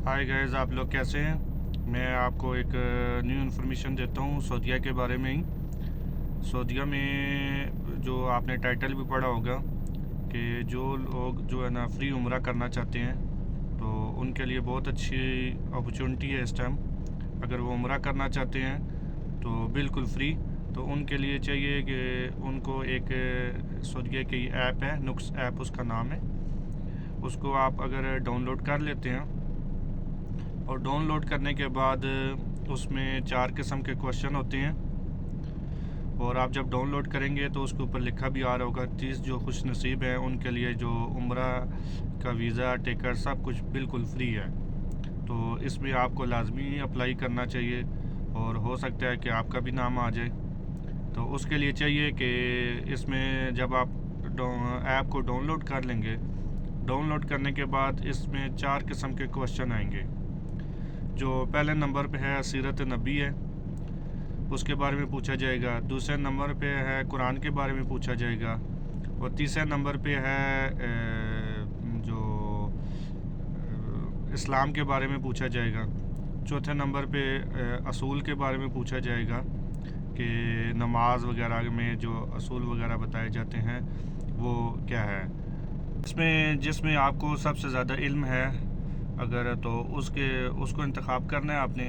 Hi guys, आप लोग कैसे हैं। मैं आपको एक न्यू इन्फॉर्मेशन देता हूँ सऊदीया के बारे में ही। सऊदीया में जो आपने टाइटल भी पढ़ा होगा कि जो लोग जो है ना फ्री उम्रा करना चाहते हैं तो उनके लिए बहुत अच्छी अपॉर्चुनिटी है इस टाइम। अगर वो उम्रा करना चाहते हैं तो बिल्कुल फ्री। तो उनके लिए चाहिए कि उनको एक सऊदीया की ऐप है, नुक्स ऐप उसका नाम है। उसको आप अगर डाउनलोड कर लेते हैं और डाउनलोड करने के बाद उसमें 4 किस्म के क्वेश्चन होते हैं और आप जब डाउनलोड करेंगे तो उसके ऊपर लिखा भी आ रहा होगा 30 जो खुश नसीब हैं उनके लिए जो उम्रा का वीज़ा टिकट सब कुछ बिल्कुल फ्री है। तो इसमें आपको लाजमी अप्लाई करना चाहिए और हो सकता है कि आपका भी नाम आ जाए। तो उसके लिए चाहिए कि इसमें जब आप ऐप को डाउनलोड कर लेंगे, डाउनलोड करने के बाद इसमें 4 किस्म के क्वेश्चन आएंगे। जो पहले नंबर पे है सीरत नबी है, उसके बारे में पूछा जाएगा। दूसरे नंबर पे है कुरान के बारे में पूछा जाएगा और तीसरे नंबर पे है जो इस्लाम के बारे में पूछा जाएगा। चौथे नंबर पे असूल के बारे में पूछा जाएगा कि नमाज वगैरह में जो असूल वगैरह बताए जाते हैं वो क्या है। इसमें जिसमें आपको सबसे ज़्यादा इल्म है अगर तो उसको इंतखाब करना है आपने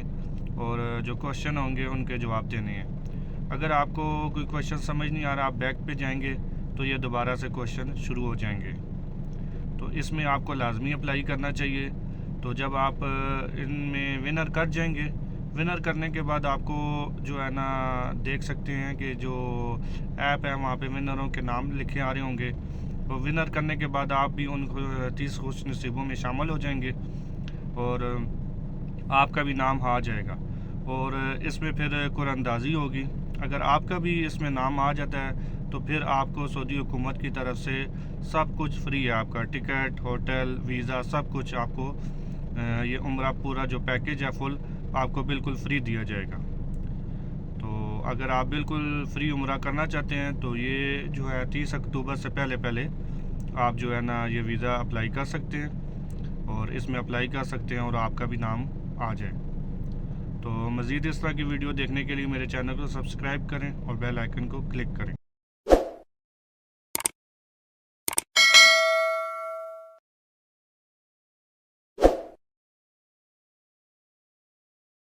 और जो क्वेश्चन होंगे उनके जवाब देने हैं। अगर आपको कोई क्वेश्चन समझ नहीं आ रहा, आप बैक पे जाएंगे तो ये दोबारा से क्वेश्चन शुरू हो जाएंगे। तो इसमें आपको लाजमी अप्लाई करना चाहिए। तो जब आप इनमें विनर कर जाएंगे, विनर करने के बाद आपको जो है ना देख सकते हैं कि जो ऐप है वहाँ पे विनरों के नाम लिखे आ रहे होंगे। तो विनर करने के बाद आप भी उन 30 खुश नसीबों में शामिल हो जाएंगे और आपका भी नाम आ जाएगा। और इसमें फिर कुरानंदाज़ी होगी। अगर आपका भी इसमें नाम आ जाता है तो फिर आपको सऊदी हुकूमत की तरफ से सब कुछ फ्री है। आपका टिकट, होटल, वीज़ा सब कुछ आपको ये उम्रा पूरा जो पैकेज है फुल आपको बिल्कुल फ्री दिया जाएगा। तो अगर आप बिल्कुल फ्री उम्रा करना चाहते हैं तो ये जो है 30 अक्टूबर से पहले पहले आप जो है ना ये वीज़ा अप्लाई कर सकते हैं और इसमें अप्लाई कर सकते हैं और आपका भी नाम आ जाए। तो मज़ीद इस तरह की वीडियो देखने के लिए मेरे चैनल को सब्सक्राइब करें और बेल आइकन को क्लिक करें।